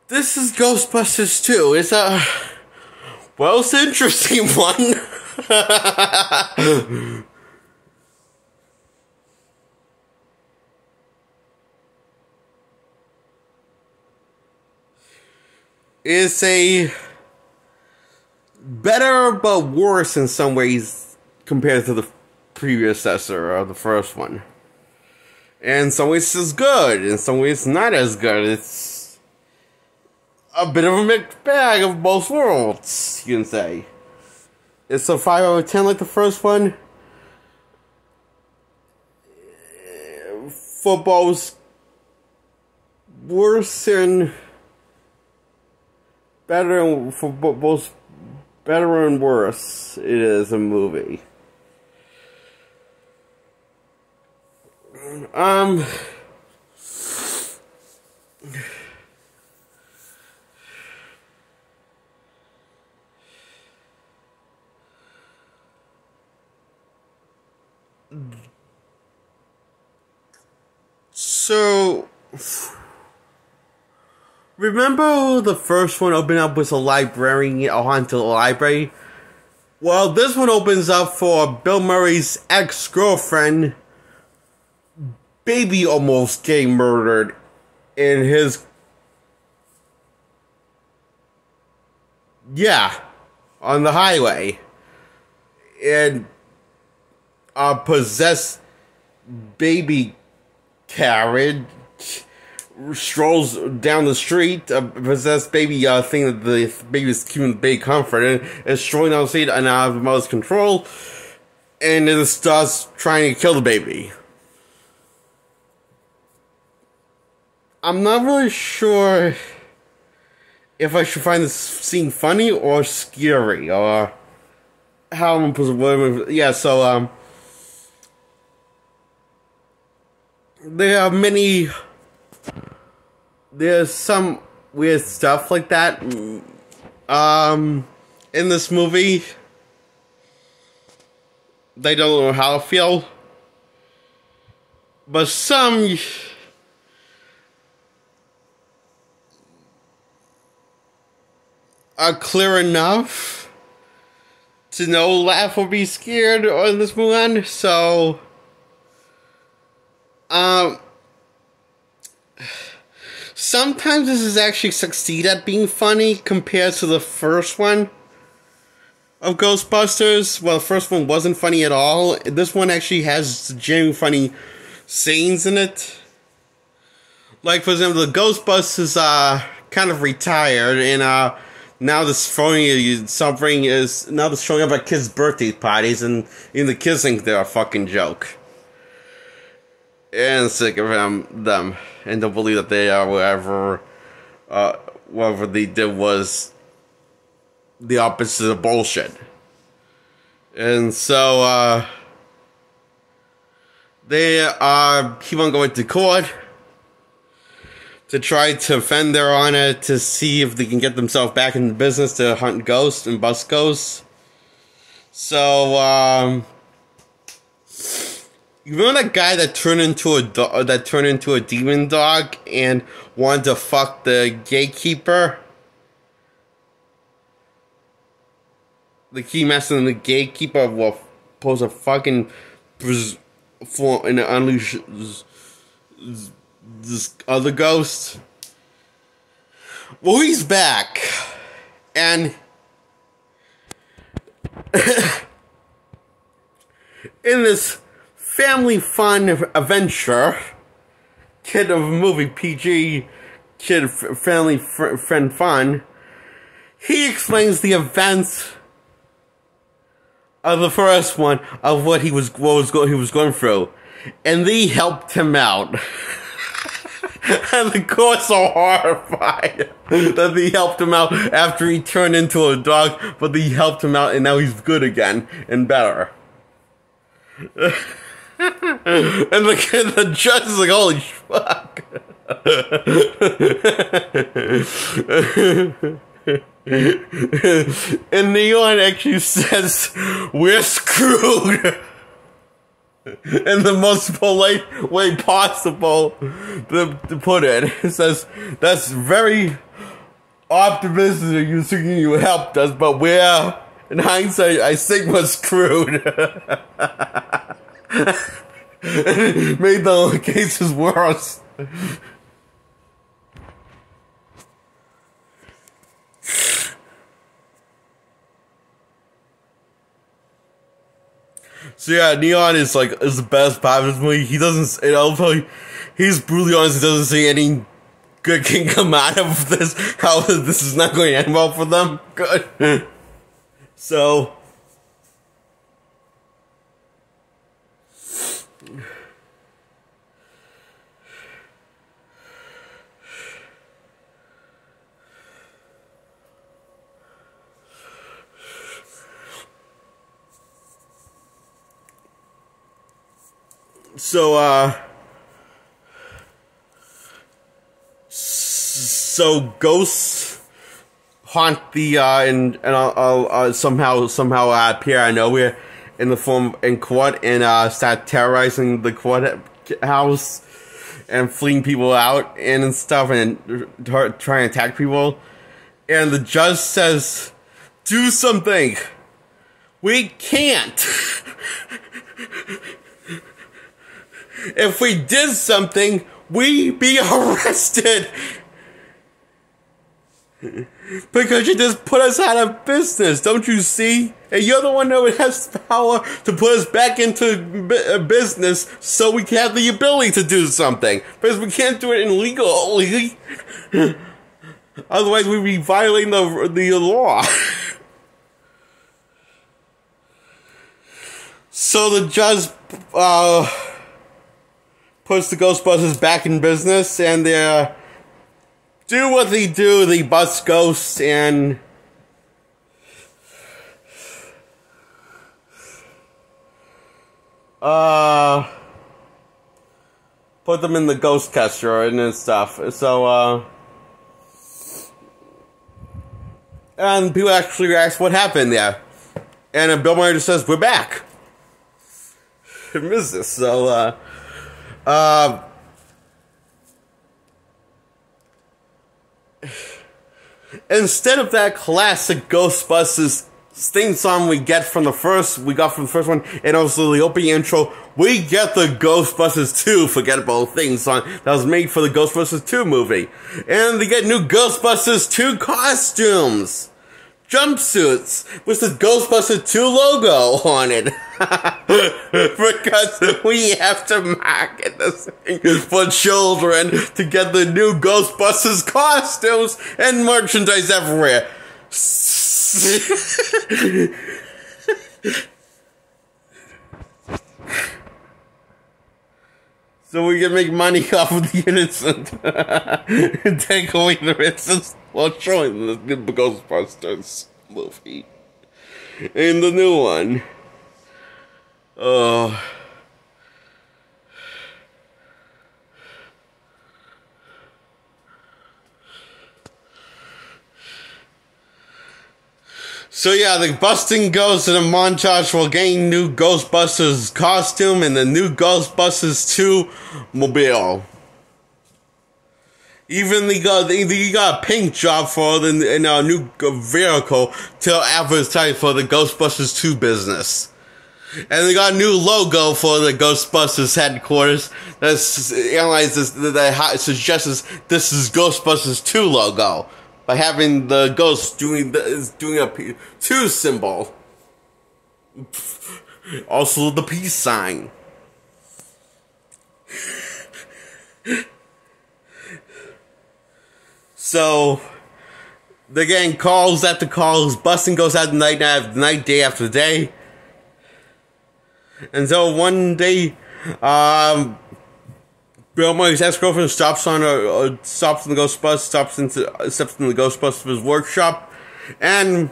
This is Ghostbusters 2. It's it's an interesting one. It's a better but worse in some ways compared to the predecessor of the first one. And in some ways it's good, in some ways not as good. It's a bit of a mixed bag of both worlds, you can say. It's a 5 out of 10 like the first one. Football's worse and better, for both better and worse. It is a movie. So, remember the first one opened up with a librarian onto the library? Well, this one opens up for Bill Murray's ex-girlfriend, baby almost getting murdered in his... on the highway. And a possessed baby carriage strolls down the street, a possessed baby thing that the baby is keeping the baby comforted, and is strolling down the street and out of the mother's control, and it starts trying to kill the baby. I'm not really sure if I should find this scene funny or scary, or how I'm supposed to... Yeah, so, there are many... There's some weird stuff like that, in this movie. They don't know how to feel. But some... are clear enough to know laugh or be scared on this Mulan, so sometimes this is actually succeed at being funny compared to the first one of Ghostbusters. Well, the first one wasn't funny at all. This one actually has genuine funny scenes in it. Like, for example, the Ghostbusters are kind of retired, and now this showing up at kids' birthday parties, and even the kids think they're a fucking joke. And sick of them, and don't believe that they are whatever they did was the opposite of bullshit. And so, they keep on going to court to try to defend their honor, to see if they can get themselves back in the business to hunt ghosts and bust ghosts. So, you remember that guy that turned into a demon dog and wanted to fuck the gatekeeper? The key master and the gatekeeper will pose a fucking for and unleash this other ghost. Well, he's back, and in this family fun adventure, kid of movie PG, kid family friend fun, he explains the events of the first one, of what he was going through, and they helped him out. And the court's so horrified that they helped him out after he turned into a dog, but they helped him out and now he's good again and better. And the judge is like, holy fuck. And Neon actually says, we're screwed. In the most polite way possible to put it. It says, that's very optimistic of you thinking you helped us, but we're, in hindsight, I think was screwed. It made the cases worse. So yeah, Neon is the best part of this movie. He doesn't, he's brutally honest, he doesn't see any good can come out of this. How this is not going to end well for them. Good. So So ghosts haunt the and I'll somehow appear out of nowhere in the form in court and start terrorizing the court house and fleeing people out and stuff and try and attack people. And the judge says, "Do something." We can't. If we did something, we'd be arrested. Because you just put us out of business, don't you see? And you're the one that has the power to put us back into business so we can have the ability to do something. Because we can't do it illegally. Otherwise we'd be violating the law. So the judge puts the Ghostbusters back in business, and they do what they do. They bust ghosts and put them in the ghost catcher and stuff. So and people actually ask what happened there, and Bill Murray just says, "We're back in business." So instead of that classic Ghostbusters theme song we got from the first one, and also the opening intro, we get the Ghostbusters 2 forgettable theme song that was made for the Ghostbusters 2 movie. And they get new Ghostbusters 2 costumes, jumpsuits, with the Ghostbusters 2 logo on it. Because we have to market this thing for children to get the new Ghostbusters costumes and merchandise everywhere. So we can make money off of the innocent and take away the innocence while showing the Ghostbusters movie. And the new one. Oh. So yeah, the busting goes in a montage while getting new Ghostbusters costume and the new Ghostbusters 2 mobile. Even they got a paint job for the new vehicle to advertise for the Ghostbusters 2 business. And they got a new logo for the Ghostbusters headquarters that suggests this is Ghostbusters 2 logo. By having the ghost doing a 2 symbol. Also the peace sign. So they're getting calls after calls, busting goes out night day after day. And so one day, Bill Murray's ex-girlfriend steps in the Ghostbusters workshop, and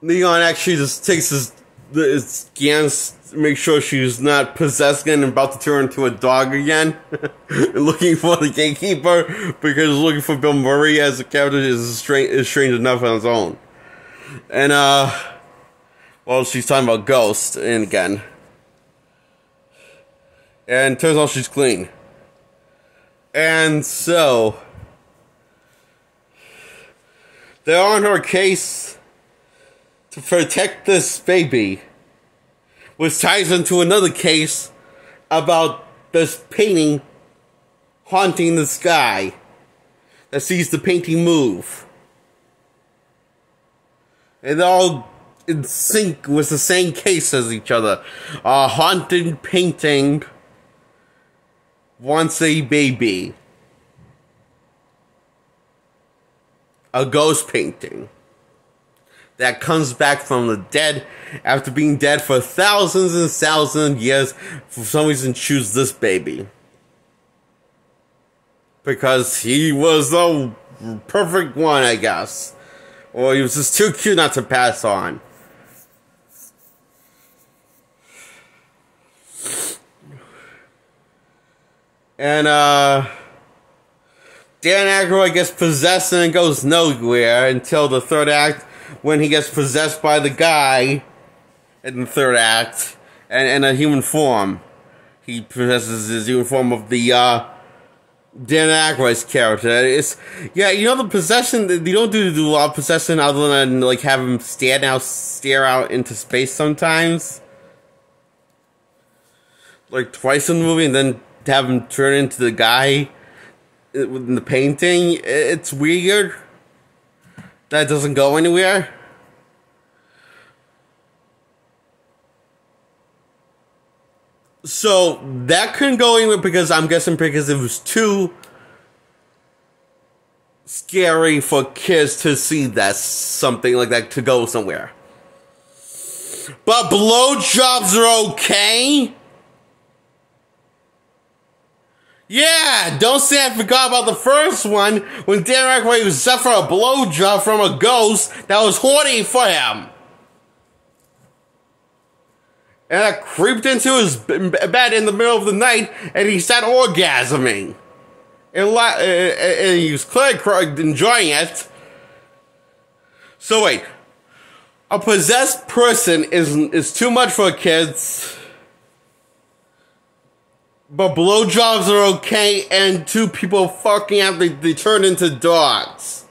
Neon actually just takes his scans to make sure she's not possessed and about to turn into a dog again, looking for the gatekeeper, because looking for Bill Murray as a character is strange enough on its own. And, well, she's talking about Ghost, and again. And turns out she's clean. And so, they're on her case to protect this baby, which ties into another case about this painting haunting the sky that sees the painting move. And they're all in sync with the same case as each other. A haunted painting wants a baby. A ghost painting that comes back from the dead after being dead for thousands and thousands of years. For some reason, choose this baby because he was the perfect one, I guess, or he was just too cute not to pass on. And Dan Aykroyd gets possessed and goes nowhere until the third act, when he gets possessed by the guy in the third act, and in a human form. He possesses his human form of the Dan Aykroyd's character. It's, yeah, you know, the possession, you don't do a lot of possession other than like have him stare out into space sometimes. Like twice in the movie, and then have him turn into the guy in the painting. It's weird. That doesn't go anywhere. So that couldn't go anywhere because I'm guessing because it was too scary for kids to see that something like that to go somewhere. But blowjobs are okay. Yeah, don't say I forgot about the first one when Dan Aykroyd was suffering a blowjob from a ghost that was horny for him. And I creeped into his bed in the middle of the night and he started orgasming. And he was clearly enjoying it. So wait, a possessed person is too much for kids. But blowjobs are okay, and two people fucking out, they turn into dogs.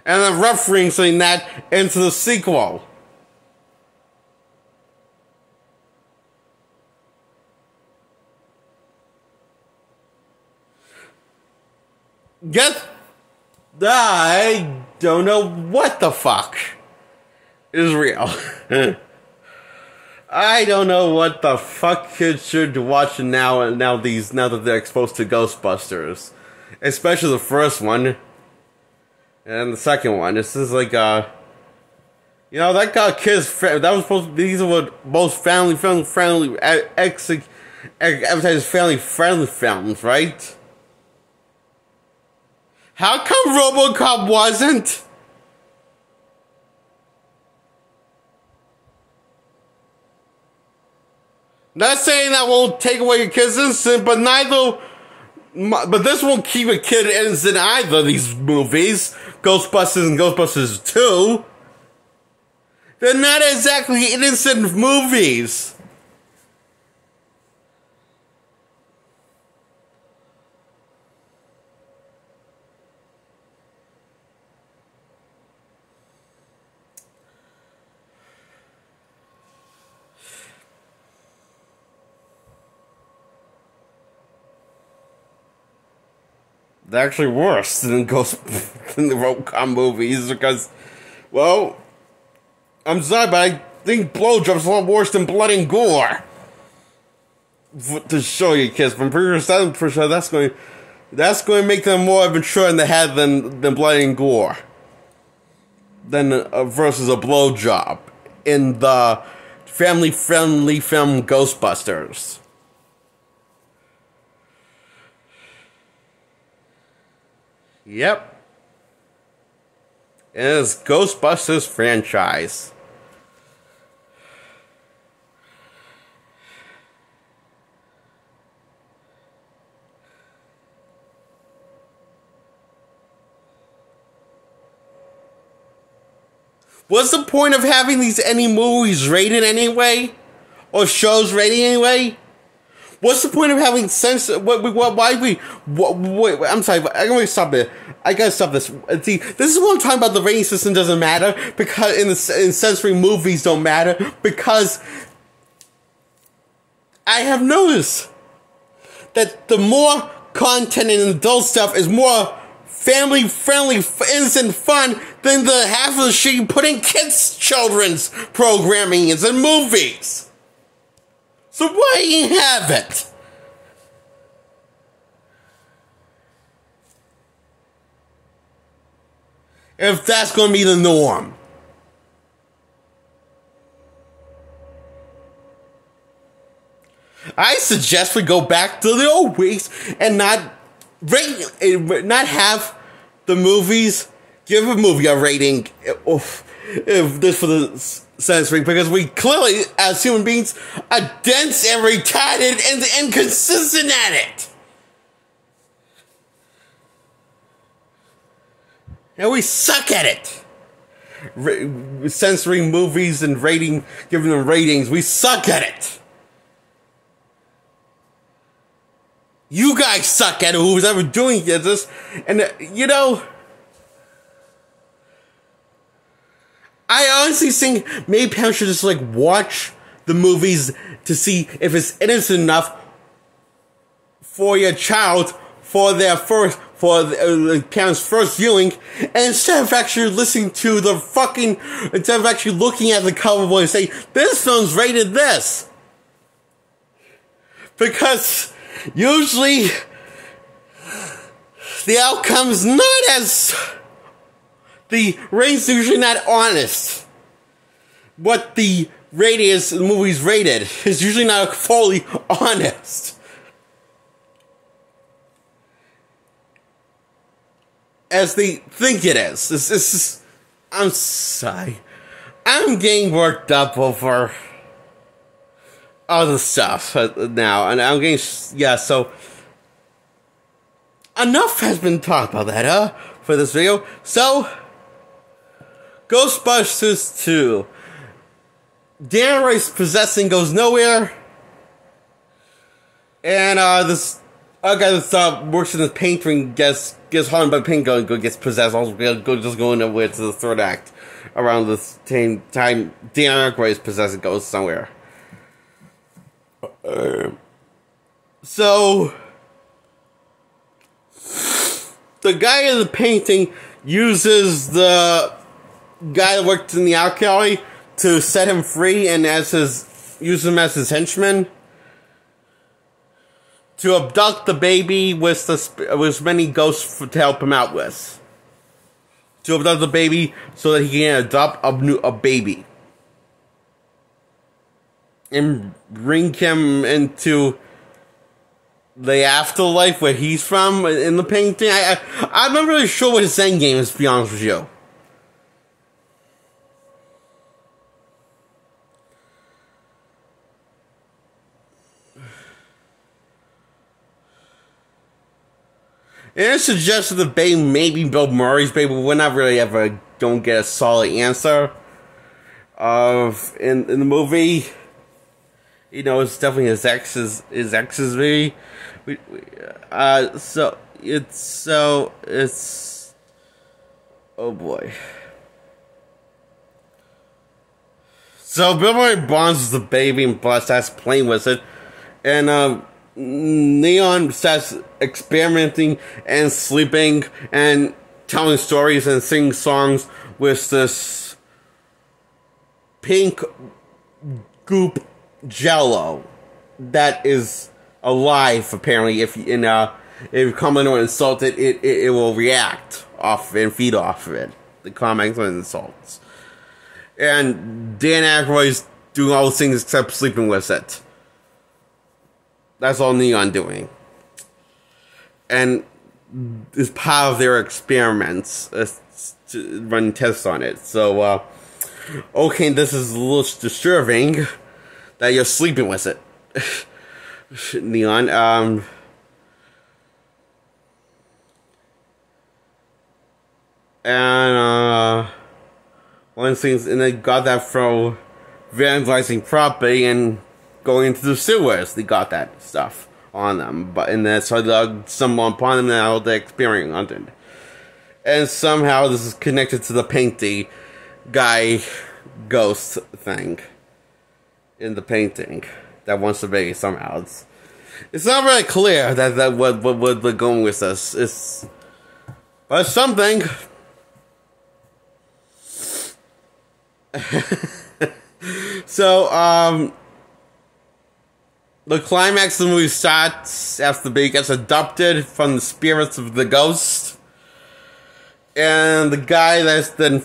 And I'm referencing that into the sequel. I don't know what the fuck is real. I don't know what the fuck kids should watch now that they're exposed to Ghostbusters. Especially the first one. And the second one. This is like, that got kids, that was supposed to, these are what most family friendly, advertised family friendly films, right? How come RoboCop wasn't? Not saying that won't take away your kid's innocence, but this won't keep a kid innocent either, these movies. Ghostbusters and Ghostbusters 2. They're not exactly innocent movies. They're actually worse than the RoboCop movies because, well, I'm sorry, but I think blowjobs are a lot worse than blood and gore. To show you kids, but I'm pretty sure that's going to make them more mature in the head than blood and gore. Versus a blowjob in the family-friendly film Ghostbusters. Yep. It is Ghostbusters franchise. What's the point of having any movies rated anyway? or show's rating anyway? What's the point of having sense? I'm sorry, but I'm gonna stop it. I gotta stop this. See, this is what I'm talking about. The rating system doesn't matter because in censoring movies don't matter because I have noticed that the more content and adult stuff is more family friendly, innocent fun than the half of the shit you put in kids' children's programming is in movies. So why do you have it? If that's going to be the norm. I suggest we go back to the old ways and not have the movies give a movie a rating if this for the censoring, because we clearly, as human beings, are dense and retarded and inconsistent at it. And we suck at it. Censoring movies and giving them ratings, we suck at it. You guys suck at it, who's ever doing this. And, you know, I honestly think maybe parents should just, like, watch the movies to see if it's innocent enough for your child for the parents' first viewing, and instead of actually listening to instead of actually looking at the cover boy and saying, this film's rated this. Because usually the outcome's not as... The rating's usually not honest. What the rating is, the movie's rated, is usually not fully honest. As they think it is. I'm sorry. I'm getting worked up over other stuff now, and I'm getting, so enough has been talked about that, for this video. So, Ghostbusters 2. Dan Aykroyd's possessing goes nowhere, and this other guy that works in the painting gets haunted by paint, gets possessed. Also, just going nowhere to the third act. Around the same time, Dan Aykroyd's possessing goes somewhere. So, the guy in the painting uses the guy that worked in the art gallery to set him free, and use him as his henchman to abduct the baby with many ghosts to help him out with. To abduct the baby so that he can adopt a baby. And bring him into the afterlife where he's from in the painting. I'm not really sure what his end game is, to be honest with you. And it suggests that the baby may be Bill Murray's baby, but we're not really ever don't get a solid answer in the movie. You know, it's definitely his ex's baby. So it's oh boy. So Bill Murray bonds the baby and starts playing with it, and Neon starts experimenting and sleeping and telling stories and singing songs with this pink goop jello that is alive. Apparently, if you comment or insult it, it will react off and feed off of it. The comments and insults. And Dan Aykroyd's doing all those things except sleeping with it. That's all Neon doing. And it's part of their experiments to run tests on it. So, okay, this is a little disturbing that you're sleeping with it. Neon, one of the things, and they got that from vandalizing property, and going into the sewers. They got that stuff on them, but and then so someone upon them now they're experiencing, and somehow this is connected to the painting guy ghost thing in the painting that wants to be somehow. It's not very clear that what we're going with this. But it's something. So, the climax of the movie starts after the baby gets adopted from the spirits of the ghost. And the guy that's then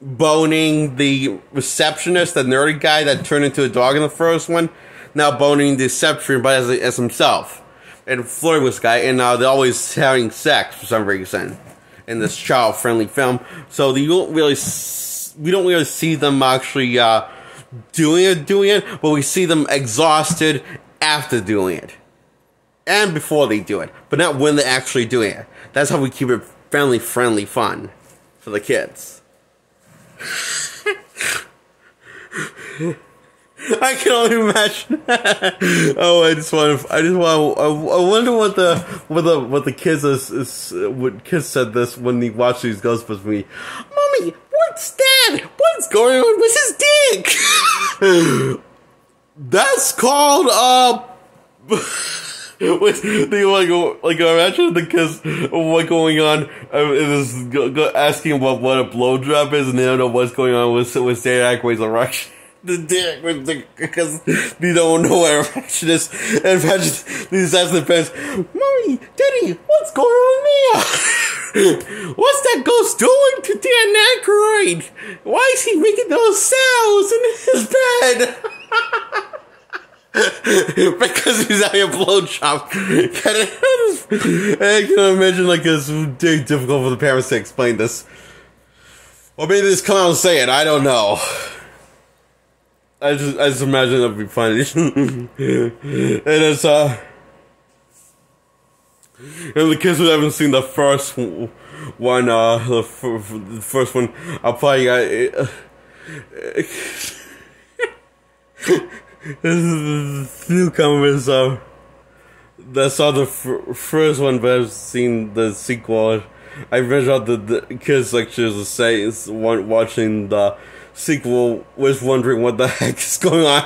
boning the receptionist, the nerdy guy that turned into a dog in the first one, now boning the receptionist, but as himself. And flirting with this guy, and they're always having sex for some reason in this child-friendly film. So we don't really see them actually doing it, but we see them exhausted after doing it. And before they do it, but not when they're actually doing it. That's how we keep it family-friendly fun for the kids. I can only imagine. Oh, I wonder what the kids what kids said this when they watched these Ghostbusters movie. Mommy, what's that? What's going on with his dick? That's called imagine the kids what going on is asking what a blowjob is, and they don't know what's going on with Dan Aykroyd's erection. The dick, because they don't know what erection is. And imagine these asking the parents, Mommy, Daddy, what's going on there? What's that ghost doing to Dan Aykroyd? Why is he making those sounds in his bed? Because he's having a blowjob. I can imagine it's very difficult for the parents to explain this. Or maybe they just come out and say it. I don't know. I just imagine that'd be funny. And it's and the kids who haven't seen the first one, the first one, I'll probably newcomers that saw the first one but have seen the sequel. I read out the kids lectures to say watching the sequel was wondering what the heck is going on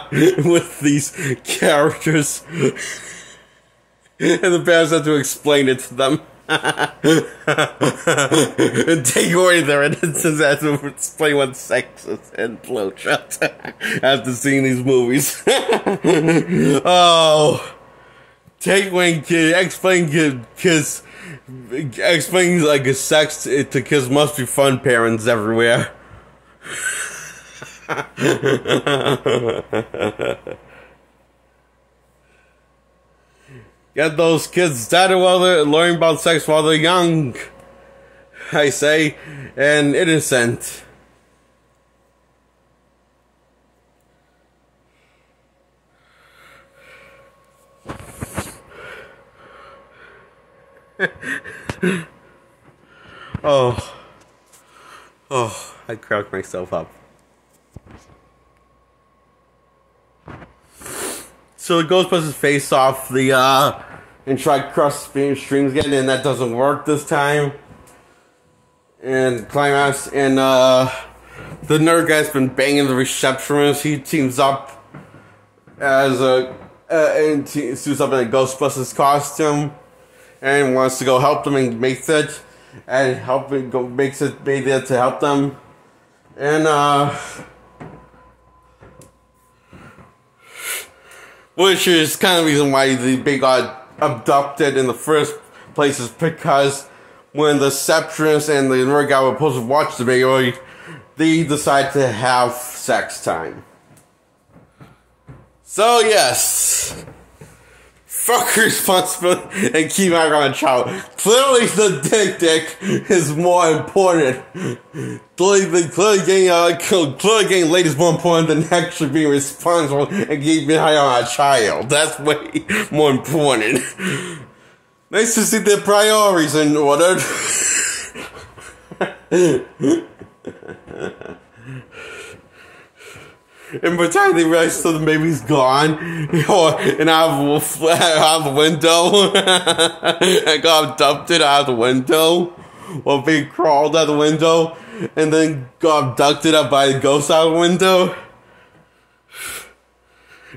with these characters. And the parents had to explain it to them. And take away their innocence as to explain what sex is and blowjobs after seeing these movies. Oh, take away explain kids explaining a sex to kids must be fun, parents everywhere. Get those kids started while they're learning about sex while they're young, I say, and innocent. I cracked myself up. So the Ghostbusters face off and try to cross the streams again, and that doesn't work this time. And climax, and the nerd guy's been banging the receptionist. He teams up as and suits up in a Ghostbusters costume, and wants to go help them and makes it, and makes it be there to help them, and which is kind of the reason why they got abducted in the first place, is because when the receptionist and the nerd guy were supposed to watch the baby, they decided to have sex time. So yes, fuck responsibility and keep an eye on a child. Clearly the dick is more important. Clearly getting laid is more important than actually being responsible and keeping an eye on a child. That's way more important. Nice to see their priorities in order. And by the time they realize the baby's gone, and out of the window, and got abducted out of the window, while being crawled out the window, and then got abducted up by a ghost out the window.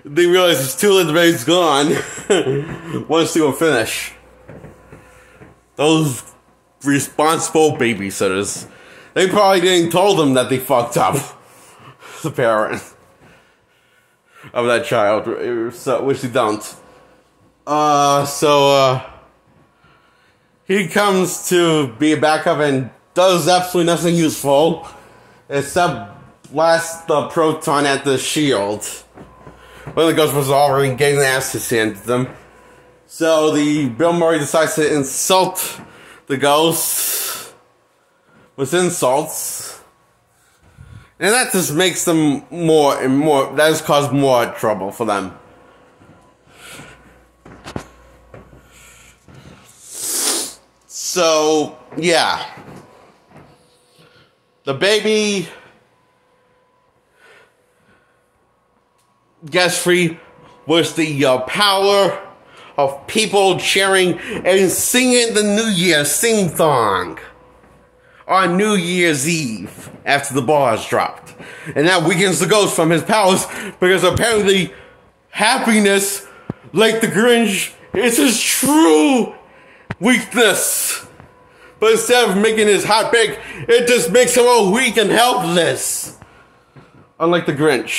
They realize it's too late, the baby's gone. Once they were finished. Those responsible babysitters. They probably didn't tell them that they fucked up. The parent of that child, which they don't. He comes to be a backup and does absolutely nothing useful except blast the proton at the shield. When the Ghostbusters are already getting the asses handed to them. So Bill Murray decides to insult the ghost with insults. And that just makes them more and more, that has caused more trouble for them. So, yeah. The baby gets free with the power of people cheering and singing the New Year's sing-song on New Year's Eve after the ball has dropped. And that weakens the ghost from his powers because apparently happiness, like the Grinch, is his true weakness. But instead of making his heart big, it just makes him all weak and helpless. Unlike the Grinch.